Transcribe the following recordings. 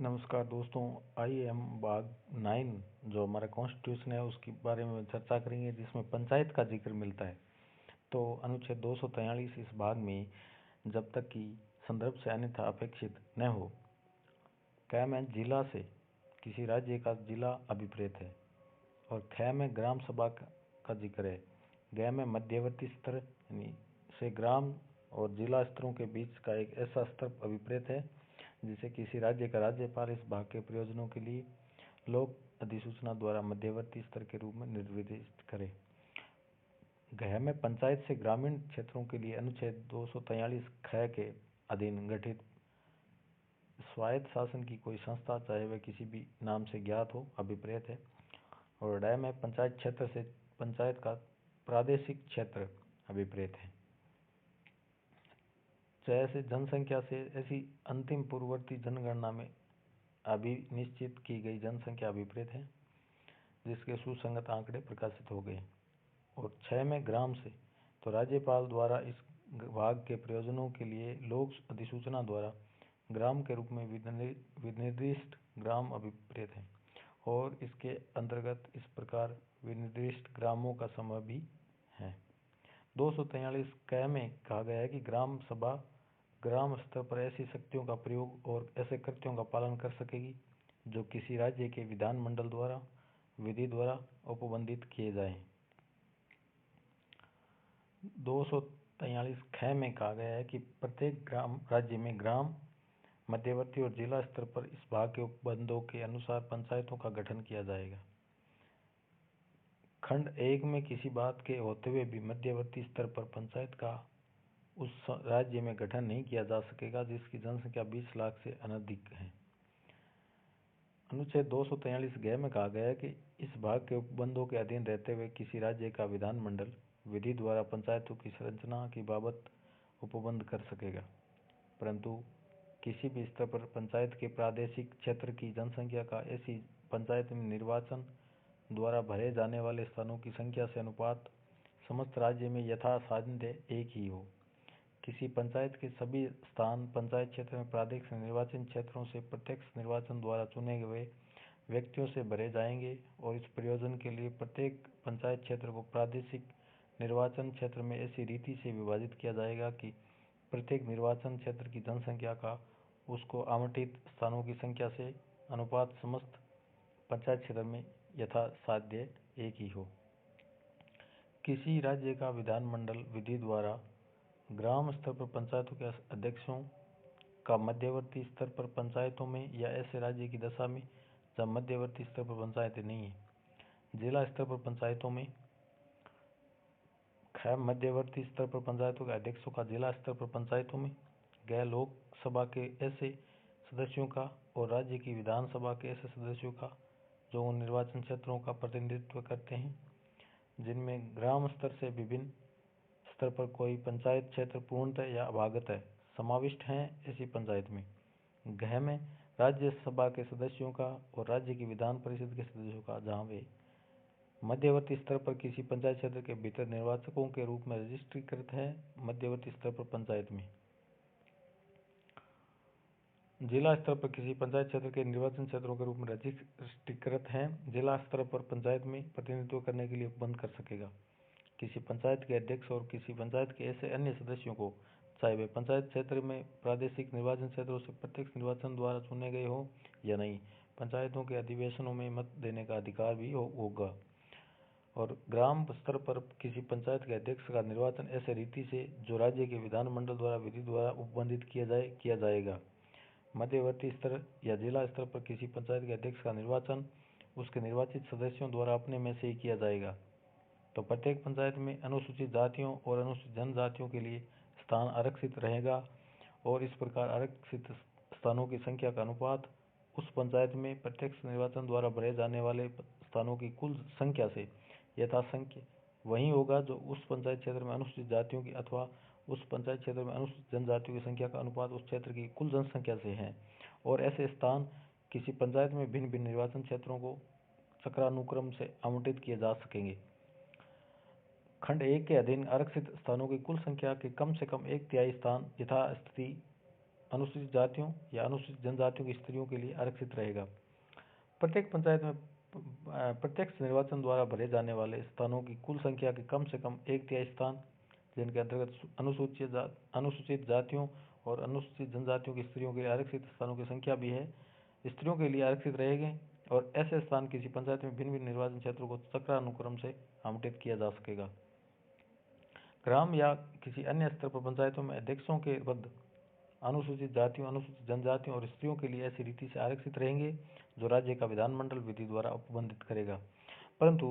नमस्कार दोस्तों। आइए हम भाग 9 जो हमारा कॉन्स्टिट्यूशन है उसके बारे में चर्चा करेंगे, जिसमें पंचायत का जिक्र मिलता है। तो अनुच्छेद 243 इस भाग में जब तक कि संदर्भ से अन्यथा अपेक्षित न हो, क में जिला से किसी राज्य का जिला अभिप्रेत है, और ख में ग्राम सभा का जिक्र है। ग में मध्यवर्ती स्तर यानी से ग्राम और जिला स्तरों के बीच का एक ऐसा स्तर अभिप्रेत है जिसे किसी राज्य का राज्यपाल इस भाग के प्रयोजनों के लिए लोक अधिसूचना द्वारा मध्यवर्ती स्तर के रूप में निर्दिष्ट करे। घ में पंचायत से ग्रामीण क्षेत्रों के लिए अनुच्छेद 243 ख के अधीन गठित स्वायत्त शासन की कोई संस्था, चाहे वह किसी भी नाम से ज्ञात हो, अभिप्रेत है। और ड में पंचायत क्षेत्र से पंचायत का प्रादेशिक क्षेत्र अभिप्रेत है। जैसे जनसंख्या से ऐसी अंतिम पूर्ववर्ती जनगणना में अभिनिश्चित की गई जनसंख्या अभिप्रेत है, जिसके सुसंगत आंकड़े प्रकाशित हो गए। और 6 में ग्राम से तो राज्यपाल द्वारा इस भाग के प्रयोजनों के लिए लोक अधिसूचना द्वारा ग्राम के रूप में विनिर्दिष्ट ग्राम अभिप्रेत है, और इसके अंतर्गत इस प्रकार विनिर्दिष्ट ग्रामों का समूह भी है। 243 क में कहा गया है कि ग्राम सभा ग्राम स्तर पर ऐसी शक्तियों का प्रयोग और ऐसे कृत्यों का पालन कर सकेगी जो किसी राज्य के विधानमंडल द्वारा विधि द्वारा उपबंधित किए जाएं। 243 ख में कहा गया है कि प्रत्येक ग्राम राज्य में ग्राम, मध्यवर्ती और जिला स्तर पर इस भाग के उपबंधों के अनुसार पंचायतों का गठन किया जाएगा। खंड 1 में किसी बात के होते हुए भी मध्यवर्ती स्तर पर पंचायत का उस राज्य में गठन नहीं किया जा सकेगा जिसकी जनसंख्या 20 लाख से अनधिक है। अनुच्छेद 243 ग में कहा गया है कि इस भाग के उपबंधों के अधीन रहते हुए किसी राज्य का विधानमंडल विधि द्वारा पंचायतों की संरचना की बाबत उपबंध कर सकेगा, परंतु किसी भी स्तर पर पंचायत के प्रादेशिक क्षेत्र की जनसंख्या का ऐसी पंचायत में निर्वाचन द्वारा भरे जाने वाले स्थानों की संख्या से अनुपात समस्त राज्य में यथासाध्य एक ही हो। किसी पंचायत के सभी स्थान पंचायत क्षेत्र में प्रादेशिक निर्वाचन क्षेत्रों से प्रत्यक्ष निर्वाचन द्वारा चुने गए व्यक्तियों से भरे जाएंगे, और इस प्रयोजन के लिए प्रत्येक पंचायत क्षेत्र को प्रादेशिक निर्वाचन क्षेत्र में ऐसी रीति से विभाजित किया जाएगा कि प्रत्येक निर्वाचन क्षेत्र की जनसंख्या का उसको आवंटित स्थानों की संख्या से अनुपात समस्त पंचायत क्षेत्र में यथासाध्य एक ही हो। किसी राज्य का विधानमंडल विधि द्वारा ग्राम स्तर पर पंचायतों के अध्यक्षों का मध्यवर्ती स्तर पर पंचायतों में, या ऐसे राज्य की दशा में जब मध्यवर्ती स्तर पर पंचायतें नहीं है, जिला स्तर पर पंचायतों में, ख मध्यवर्ती स्तर पर पंचायतों के अध्यक्षों का जिला स्तर पर पंचायतों में, ग लोकसभा के ऐसे सदस्यों का और राज्य की विधानसभा के ऐसे सदस्यों का जो उन निर्वाचन क्षेत्रों का प्रतिनिधित्व करते हैं जिनमें ग्राम स्तर से विभिन्न स्तर पर कोई पंचायत क्षेत्र पूर्णतः या भागतः समाविष्ट हैं, ऐसी पंचायत में। घ में राज्यसभा के सदस्यों का और राज्य की विधान परिषद के सदस्यों का जहाँ वे मध्यवर्ती स्तर पर किसी पंचायत क्षेत्र के भीतर निर्वाचकों के रूप में रजिस्ट्रीकृत है, मध्यवर्ती स्तर पर पंचायत में। जिला स्तर पर किसी पंचायत क्षेत्र के निर्वाचन क्षेत्रों के रूप में रजिस्ट्रीकृत हैं, जिला स्तर पर पंचायत में प्रतिनिधित्व करने के लिए उपबंध कर सकेगा। किसी पंचायत के अध्यक्ष और किसी पंचायत के ऐसे अन्य सदस्यों को, चाहे वे पंचायत क्षेत्र में प्रादेशिक निर्वाचन क्षेत्रों से प्रत्यक्ष निर्वाचन द्वारा चुने गए हो या नहीं, पंचायतों के अधिवेशनों में मत देने का अधिकार भी होगा। और ग्राम स्तर पर किसी पंचायत के अध्यक्ष का निर्वाचन ऐसे रीति से जो राज्य के विधानमंडल द्वारा विधि द्वारा उपबंधित किया जाएगा। मध्यवर्ती स्तर या जिला स्तर पर किसी पंचायत के अध्यक्ष का निर्वाचन उसके निर्वाचित सदस्यों द्वारा अपने में से ही किया जाएगा। तो प्रत्येक पंचायत में अनुसूचित जातियों और अनुसूचित जनजातियों के लिए स्थान आरक्षित रहेगा, और इस प्रकार आरक्षित स्थानों की संख्या का अनुपात उस पंचायत में प्रत्यक्ष निर्वाचन द्वारा भरे जाने वाले स्थानों की कुल संख्या से यथासंख्य वही होगा जो उस पंचायत क्षेत्र में अनुसूचित जातियों की अथवा उस पंचायत क्षेत्र में अनुसूचित जनजातियों की संख्या का अनुपात उस क्षेत्र की कुल जनसंख्या से है। और ऐसे स्थान किसी पंचायत में भिन्न भिन्न निर्वाचन क्षेत्रों को चक्रानुक्रम से आवंटित किए जा सकेंगे। खंड 1 के अधीन आरक्षित स्थानों की कुल संख्या के कम से कम 1/3 स्थान यथास्थिति अनुसूचित जातियों या अनुसूचित जनजातियों की स्त्रियों के लिए आरक्षित रहेगा। प्रत्येक पंचायत में प्रत्यक्ष निर्वाचन द्वारा भरे जाने वाले स्थानों की कुल संख्या के कम से कम 1/3 स्थान जिनके अंतर्गत अनुसूचित जातियों और अनुसूचित जनजातियों की स्त्रियों के लिए आरक्षित स्थानों की संख्या भी है, स्त्रियों के लिए आरक्षित रहेंगे और ऐसे स्थान किसी पंचायत में भिन्न भिन्न निर्वाचन क्षेत्रों को चक्रानुक्रम से आवंटित किया जा सकेगा। ग्राम या किसी अन्य स्तर पर पंचायतों में अध्यक्षों के पद अनुसूचित जातियों, अनुसूचित जनजातियों और स्त्रियों के लिए ऐसी रीति से आरक्षित रहेंगे जो राज्य का विधानमंडल विधि द्वारा उपबंधित करेगा। परंतु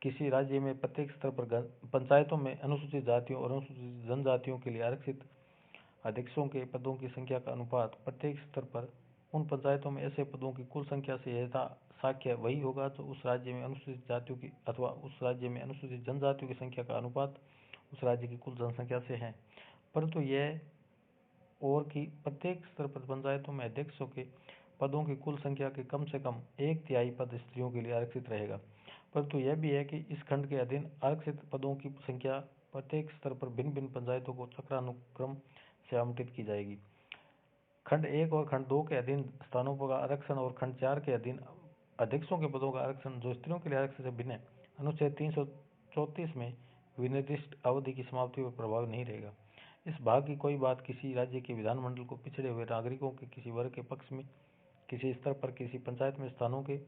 किसी राज्य में प्रत्येक स्तर पर पंचायतों में अनुसूचित जातियों और अनुसूचित जनजातियों के लिए आरक्षित अध्यक्षों के पदों की संख्या का अनुपात प्रत्येक स्तर पर उन पंचायतों में ऐसे पदों की कुल संख्या से यथा साक्ष्य वही होगा जो उस राज्य में अनुसूचित जातियों की अथवा उस राज्य में अनुसूचित जनजातियों की संख्या का अनुपात उस राज्य की कुल जनसंख्या से है। परंतु यह और कि प्रत्येक स्तर पर पंचायतों में अध्यक्षों के पदों की कुल संख्या के कम से कम 1/3 पद स्त्रियों के लिए आरक्षित रहेगा। परंतु यह भी है कि इस खंड के अधीन आरक्षित पदों की संख्या प्रत्येक स्तर पर भिन्न भिन्न पंचायतों को चक्रानुक्रम से आवंटित की जाएगी। खंड 1 और खंड 2 के अधीन स्थानों का आरक्षण और खंड 4 के अधीन अध्यक्षों के पदों का आरक्षण जो स्त्रियों के लिए आरक्षण से भिन्न है, अनुच्छेद 334 में विनिर्दिष्ट अवधि की समाप्ति पर प्रभाव नहीं रहेगा। इस भाग की कोई बात किसी राज्य के विधानमंडल को पिछड़े हुए नागरिकों के किसी वर्ग के पक्ष में किसी स्तर पर किसी पंचायत में स्थानों के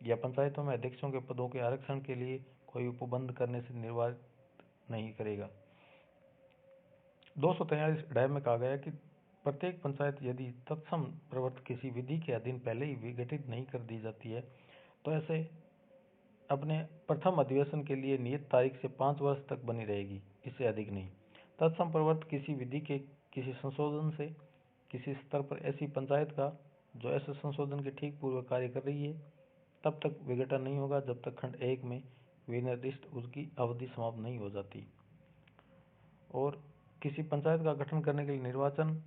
या पंचायतों में अध्यक्षों के पदों के आरक्षण के लिए कोई उपबंध करने से निर्वारित नहीं करेगा। 243 में कहा गया कि प्रत्येक पंचायत यदि तत्सम प्रवर्त किसी विधि के अधीन पहले ही विघटित नहीं कर दी जाती है तो ऐसे अपने प्रथम अधिवेशन के लिए नियत तारीख से 5 वर्ष तक बनी रहेगी, इससे अधिक नहीं। तत्सम प्रवर्त किसी विधि के किसी संशोधन से किसी स्तर पर ऐसी पंचायत का जो ऐसे संशोधन के ठीक पूर्व कार्य कर रही है तब तक विघटन नहीं होगा जब तक खंड 1 में विनिर्दिष्ट उसकी अवधि समाप्त नहीं हो जाती। और किसी पंचायत का गठन करने के लिए निर्वाचन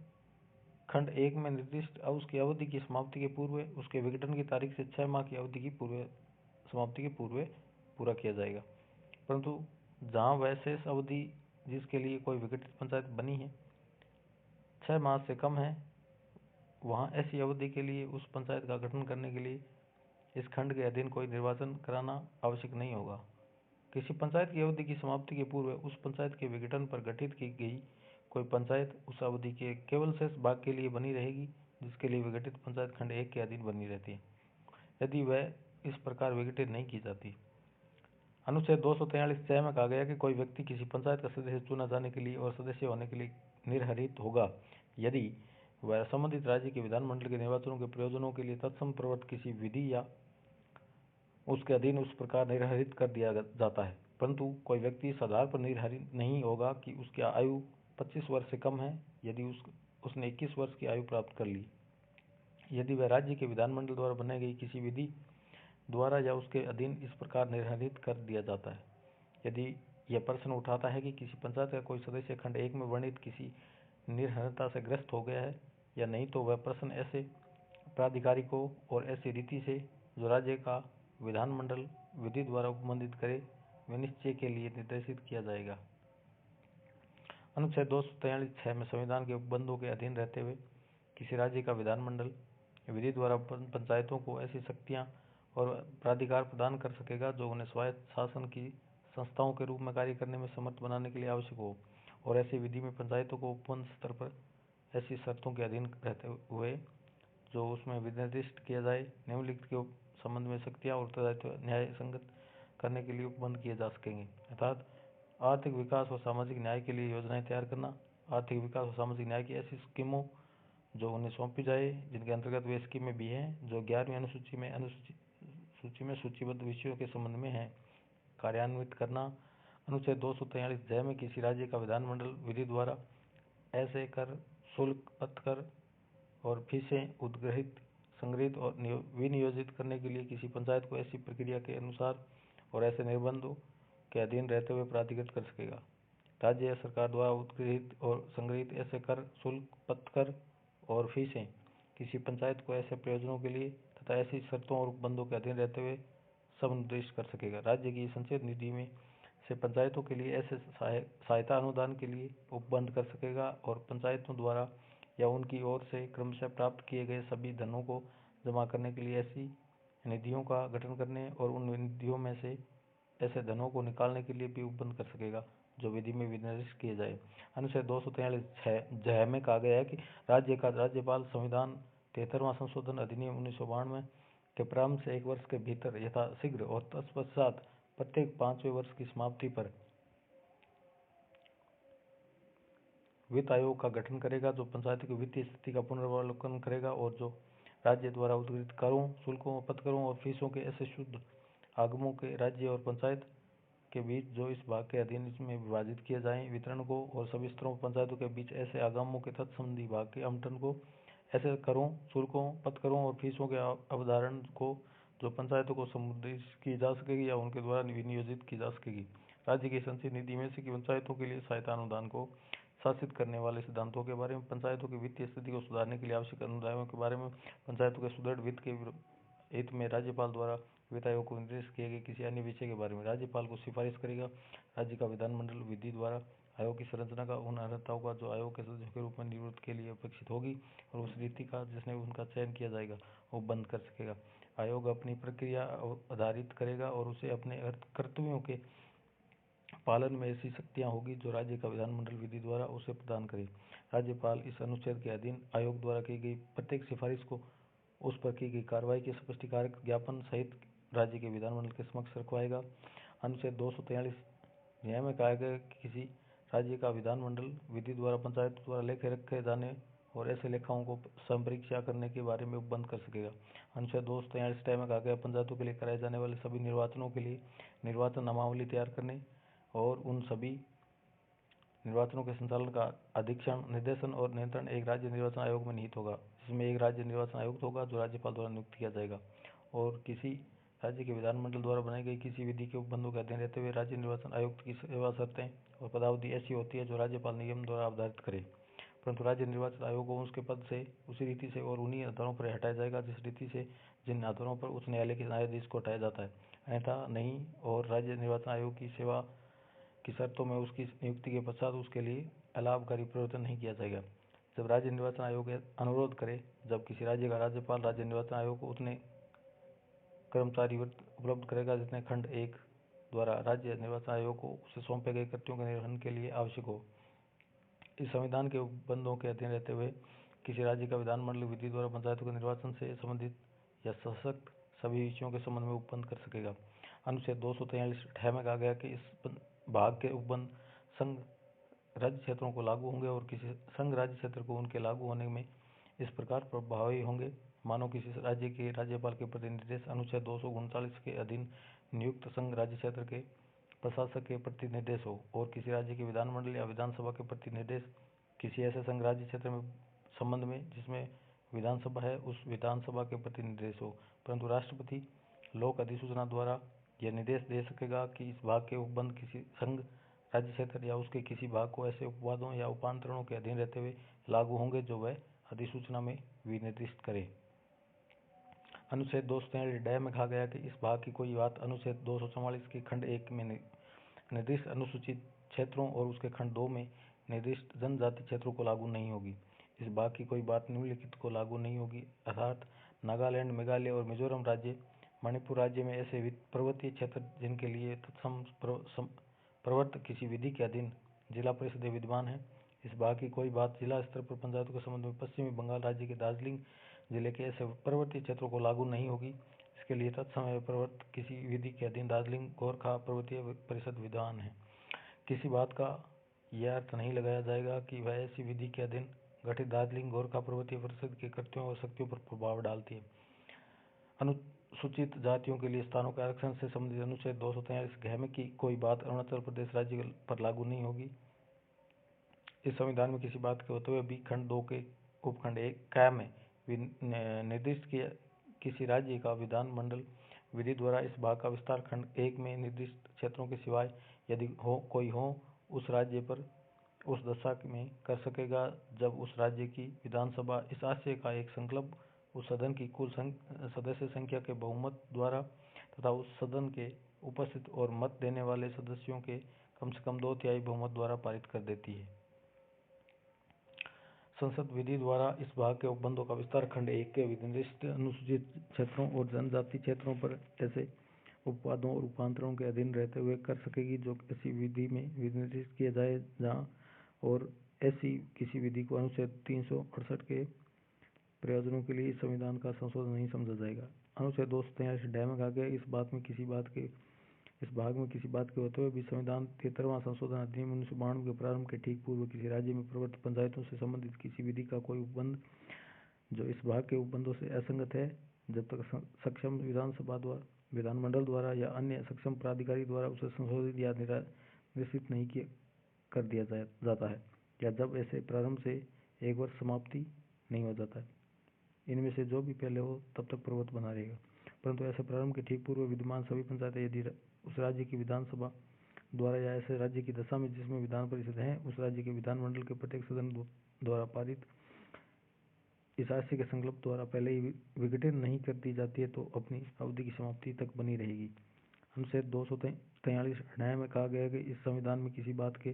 खंड 1 में निर्दिष्ट उसकी अवधि की समाप्ति के पूर्व उसके विघटन की तारीख से 6 माह की अवधि की समाप्ति के पूर्व पूरा किया जाएगा। परंतु जहां वह शेष अवधि जिसके लिए कोई विघटित पंचायत बनी है 6 माह से कम है, वहां ऐसी अवधि के लिए उस पंचायत का गठन करने के लिए इस खंड के अधीन कोई निर्वाचन कराना आवश्यक नहीं होगा। किसी पंचायत की अवधि की समाप्ति के पूर्व उस पंचायत के विघटन पर गठित की गई कोई पंचायत उस अवधि के केवल शेष भाग के लिए बनी रहेगी जिसके लिए विघटित पंचायत खंड 1 के अधीन बनी रहती है, यदि वह इस प्रकार विघटित नहीं की जाती। अनुच्छेद 243 में कहा गया कि कोई व्यक्ति किसी पंचायत का सदस्य चुना जाने के लिए और सदस्य होने के लिए निर्धारित होगा यदि वह संबंधित राज्य के विधानमंडल के निर्वाचनों के प्रयोजनों के लिए तत्सम प्रवर्त किसी विधि या उसके अधीन उस प्रकार निर्धारित कर दिया जाता है। परंतु कोई व्यक्ति इस आधार पर निर्धारित नहीं होगा कि उसकी आयु 25 वर्ष से कम है यदि उसने 21 वर्ष की आयु प्राप्त कर ली, यदि वह राज्य के विधानमंडल द्वारा बनाई गई किसी विधि द्वारा या उसके अधीन इस प्रकार निर्धारित कर दिया जाता है। यदि यह प्रश्न उठाता है कि किसी पंचायत का कोई सदस्य खंड 1 में वर्णित किसी निर्हरता से ग्रस्त हो गया है या नहीं, तो वह प्रश्न ऐसे प्राधिकारी को और ऐसी रीति से जो राज्य का विधानमंडल विधि द्वारा उपबंधित करे विनिश्चय के लिए निर्देशित किया जाएगा। अनुच्छेद 243 में संविधान के उपबंधों के अधीन रहते हुए किसी राज्य का विधानमंडल विधि द्वारा पंचायतों को ऐसी शक्तियां और प्राधिकार प्रदान कर सकेगा जो उन्हें स्वायत्त शासन की संस्थाओं के रूप में कार्य करने में समर्थ बनाने के लिए आवश्यक हो, और ऐसी विधि में पंचायतों को उपबंध स्तर पर ऐसी शर्तों के अधीन रहते हुए जो उसमें विनिर्दिष्ट किया जाए निम्नलिखित के संबंध में शक्तियां और उत्तरदायित्व न्याय संगत करने के लिए उपबंध किए जा सकेंगे। अर्थात आर्थिक विकास और सामाजिक न्याय के लिए योजनाएं तैयार करना, आर्थिक विकास और सामाजिक न्याय की ऐसी स्कीमों जो उन्हें सौंपी जाए जिनके अंतर्गत वे स्कीमें भी हैं जो 11वीं अनुसूची में सूचीबद्ध विषयों के संबंध में है, कार्यान्वित करना। अनुच्छेद 243 में किसी राज्य का विधानमंडल विधि द्वारा ऐसे कर, शुल्क, पथकर और फीसें उद्ग्रहित, संग्रहित और विनियोजित करने के लिए किसी पंचायत को ऐसी प्रक्रिया के अनुसार और ऐसे निर्बंधों के अधीन रहते हुए प्राधिकृत कर सकेगा। राज्य या सरकार द्वारा उद्गृहित और संग्रहित ऐसे कर, शुल्क, पथकर और फीसें किसी पंचायत को ऐसे प्रयोजनों के लिए तथा ऐसी शर्तों और उपबंधों के अधीन रहते हुए सब निर्दिष्ट कर सकेगा। राज्य की संचित निधि में से पंचायतों के लिए ऐसे सहायता अनुदान के लिए उपबंध कर सकेगा और पंचायतों द्वारा या उनकी ओर से क्रमशः प्राप्त किए गए सभी धनों को जमा करने के लिए ऐसी निधियों का गठन करने और उन निधियों में से ऐसे धनों को निकालने के लिए भी उपबंध कर सकेगा, जो विधि में निर्दिष्ट किए जाए। अनुच्छेद 243 जय में कहा गया है कि राज्य का राज्यपाल संविधान 73वां संशोधन अधिनियम 1992 के प्रारंभ से 1 वर्ष के भीतर यथाशीघ्र और तत्पश्चात प्रत्येक 5वें वर्ष की समाप्ति पर वित्त आयोग का गठन करेगा, जो पंचायत की वित्तीय स्थिति का पुनर्वलोकन करेगा और जो राज्य द्वारा उद्धृत करों, शुल्कों, पथकरों और फीसों के ऐसे शुद्ध आगमों के राज्य और पंचायत के बीच जो इस भाग के अधीन इसमें विभाजित किए जाएं, वितरण को, और सभी स्तरों पर पंचायतों के बीच ऐसे आगमों के तत्संबंधी भाग के आवंटन को, ऐसे करों, शुल्कों, पथकरों और फीसों के अवधारण को जो पंचायतों को संबोधित की जा सकेगी या उनके द्वारा विनियोजित की जा सकेगी। राज्य की संचित निधि में से पंचायतों के लिए सहायता अनुदान को शासित करने वाले सिद्धांतों के बारे में, पंचायतों की वित्तीय स्थिति को सुधारने के लिए आवश्यक अनुदानों के बारे में, पंचायतों के सुदृढ़ वित्त के हित में राज्यपाल द्वारा वित्त आयोग को निर्देशित किए गए किसी अन्य विषय के बारे में राज्यपाल को सिफारिश करेगा। राज्य का विधानमंडल विधि द्वारा आयोग की संरचना का उन अर्हताओं का जो आयोग के सदस्यों के रूप में नियुक्त के लिए अपेक्षित होगी और उस रीति का जिसने उनका चयन किया जाएगा वो बंद कर सकेगा। आयोग अपनी प्रक्रिया आधारित करेगा और उसे अपने कर्तव्यों के पालन में ऐसी शक्तियां होगी जो राज्य का विधानमंडल विधि द्वारा उसे प्रदान करे। राज्यपाल इस अनुच्छेद के अधीन आयोग द्वारा की गई प्रत्येक सिफारिश को उस पर की गई कार्रवाई के स्पष्टीकारक ज्ञापन सहित राज्य के विधानमंडल के समक्ष रखवाएगा। अनुच्छेद 243 न्याय में कहा गया कि किसी राज्य का विधानमंडल विधि द्वारा पंचायत द्वारा लेखे रखे जाने और ऐसे लेखाओं को संपरीक्षा करने के बारे में उपबंध कर सकेगा। अनुच्छेद 243 में कहा गया पंचायतों के लिए कराए जाने वाले सभी निर्वाचनों के लिए निर्वाचन नामावली तैयार करने और उन सभी निर्वाचनों के संचालन का अधीक्षण, निर्देशन और नियंत्रण एक राज्य निर्वाचन आयोग में निहित होगा, जिसमें एक राज्य निर्वाचन आयुक्त होगा जो राज्यपाल द्वारा नियुक्त किया जाएगा और किसी राज्य के विधानमंडल द्वारा बनाई गई किसी विधि के उपबंधों के अधीन रहते हुए राज्य निर्वाचन आयुक्त की सेवा शर्तें और पदावधि ऐसी होती है जो राज्यपाल नियम द्वारा निर्धारित करे, परंतु राज्य निर्वाचन आयोग को उसके पद से उसी रीति से और उन्हीं आधारों पर हटाया जाएगा जिस रीति से जिन आधारों पर उच्च न्यायालय के न्यायाधीश को हटाया जाता है, अन्यथा नहीं। और राज्य निर्वाचन आयोग की सेवा की शर्तों में उसकी नियुक्ति के पश्चात उसके लिए अलाभकारी परिवर्तन नहीं किया जाएगा। जब राज्य निर्वाचन आयोग अनुरोध करे, जब किसी राज्य का राज्यपाल राज्य निर्वाचन आयोग को उतने कर्मचारी उपलब्ध करेगा जितने खंड 1 द्वारा राज्य निर्वाचन आयोग को उसे सौंपे गए कर्तव्यों के निर्वहन के लिए आवश्यक हो। इस संविधान के उपबंधों के अधीन रहते हुए किसी राज्य का विधानमंडल विधि द्वारा पंचायतों के निर्वाचन से संबंधित या सशक्त सभी विषयों के संबंध में उपबंध कर सकेगा। अनुच्छेद 243 में कहा गया कि इस भाग के उपबंध संघ राज्य क्षेत्रों को लागू होंगे और किसी संघ राज्य क्षेत्र को उनके लागू होने में इस प्रकार प्रभावी होंगे मानो किसी राज्य के राज्यपाल के प्रति निर्देश अनुच्छेद 239 के अधीन नियुक्त संघ राज्य क्षेत्र के प्रशासक के प्रति निर्देश हो और किसी राज्य के विधानमंडल या विधानसभा के प्रति निर्देश किसी ऐसे संघ राज्य क्षेत्र में संबंध में जिसमें विधानसभा है उस विधानसभा के प्रति निर्देश हो, परंतु राष्ट्रपति लोक अधिसूचना द्वारा यह निर्देश दे सकेगा कि इस भाग के उपबंध किसी संघ राज्य क्षेत्र या उसके किसी भाग को ऐसे उपवादों या उपांतरणों के अधीन रहते हुए लागू होंगे जो वह अधिसूचना में विनिर्दिष्ट करे। अनुच्छेद 243 में कहा गया कि इस भाग की कोई बात अनुच्छेद 244 के खंड 1 में निर्दिष्ट अनुसूचित क्षेत्रों और उसके खंड 2 में निर्दिष्ट जनजाति क्षेत्रों को लागू नहीं होगी। इस भाग की कोई बात निम्नलिखित को लागू नहीं होगी, अर्थात नागालैंड, मेघालय और मिजोरम राज्य, मणिपुर राज्य में ऐसे पर्वतीय क्षेत्र जिनके लिए तत्सम प्रवर्तक किसी विधि के अधीन जिला परिषदें विद्यमान है। इस भाग की कोई बात जिला स्तर पर पंचायतों के संबंध में पश्चिमी बंगाल राज्य के दार्जिलिंग जिले के ऐसे पर्वतीय क्षेत्रों को लागू नहीं होगी। इसके लिए तत्समय प्रवर्तक किसी विधि के अधीन दार्जिलिंग गोरखा पर्वतीय परिषद विद्यमान है। किसी बात का यह अर्थ नहीं लगाया जाएगा कि वह ऐसी विधि के अधीन गठित दार्जिलिंग गोरखा पर्वतीय परिषद के कर्तव्यों और शक्तियों पर प्रभाव डालती है। अनुसूचित जातियों के लिए स्थानों के आरक्षण से संबंधित अनुच्छेद 243 में की कोई बात अरुणाचल प्रदेश राज्य पर लागू नहीं होगी। इस संविधान में किसी बात के होते हुए भी खंड 2 के उपखंड 1 क में निर्दिष्ट किया किसी राज्य का विधानमंडल विधि द्वारा इस भाग का विस्तार खंड 1 में निर्दिष्ट क्षेत्रों के सिवाय यदि कोई हो उस राज्य पर उस दशा में कर सकेगा जब उस राज्य की विधानसभा इस आशय का एक संकल्प उस सदन की कुल सदस्य संख्या के बहुमत द्वारा तथा उस सदन के उपस्थित और मत देने वाले सदस्यों के कम से कम 2/3 बहुमत द्वारा पारित कर देती है। संसद विधि द्वारा इस भाग के उपबंधों का विस्तार खंड 1 के विनिर्दिष्ट अनुसूचित क्षेत्रों और जनजाति क्षेत्रों पर ऐसे उपवादों और उपांतरों के अधीन रहते हुए कर सकेगी जो ऐसी विधि में विनिर्दिष्ट किया जाए जहाँ और ऐसी किसी विधि को अनुच्छेद 368 के प्रयोजनों के लिए इस संविधान का संशोधन नहीं समझा जाएगा। अनुच्छेद 243 ड में कहा गया इस भाग में किसी बात के होते हुए भी संविधान 73वां संशोधन अधिनियम 1992 के प्रारंभ के ठीक पूर्व किसी राज्य में प्रवर्तित पंचायतों से संबंधित किसी विधि का कोई उपबंध जो इस भाग के उपबंधों से असंगत है जब तक सक्षम विधानमंडल द्वारा या अन्य सक्षम प्राधिकारी द्वारा उसे संशोधित या निरसित नहीं कर दिया जाता है या जब ऐसे प्रारंभ से एक वर्ष समाप्ति नहीं हो जाता है। इनमें से जो भी पहले हो तब तक प्रवर्त बना रहेगा, परंतु ऐसे प्रारंभ के ठीक पूर्व विद्यमान सभी पंचायतें यदि उस राज्य की विधानसभा द्वारा या ऐसे राज्य की दशा में जिसमें विधान परिषद है उस राज्य के विधानमंडल के प्रत्येक सदन द्वारा पारित इस आशय के संकल्प द्वारा पहले ही विघटित नहीं कर दी जाती है तो अपनी अवधि की समाप्ति तक बनी रहेगी। अनुच्छेद 243 न्याय में कहा गया है कि इस संविधान में किसी बात के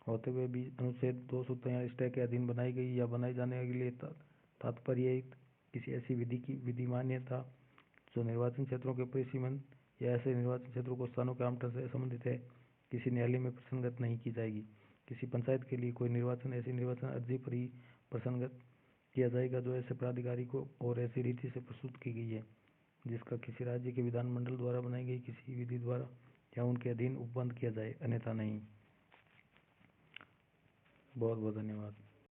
होते हुए भी अनुच्छेद 243 के अधीन बनाई गई या बनाए जाने के लिए तात्पर्य किसी ऐसी विधि की विधिमान्यता जो निर्वाचन क्षेत्रों के परिसीमन या ऐसे निर्वाचन क्षेत्रों को स्थानों के आवंटन से संबंधित है किसी न्यायालय में प्रसंगत नहीं की जाएगी। किसी पंचायत के लिए कोई निर्वाचन ऐसी निर्वाचन अर्जी पर ही प्रसंगत किया जाएगा जो ऐसे प्राधिकारी को और ऐसी रीति से प्रस्तुत की गई है जिसका किसी राज्य के विधानमंडल द्वारा बनाई गई किसी विधि द्वारा या उनके अधीन उपबंध किया जाए, अन्यथा नहीं। बहुत बहुत धन्यवाद।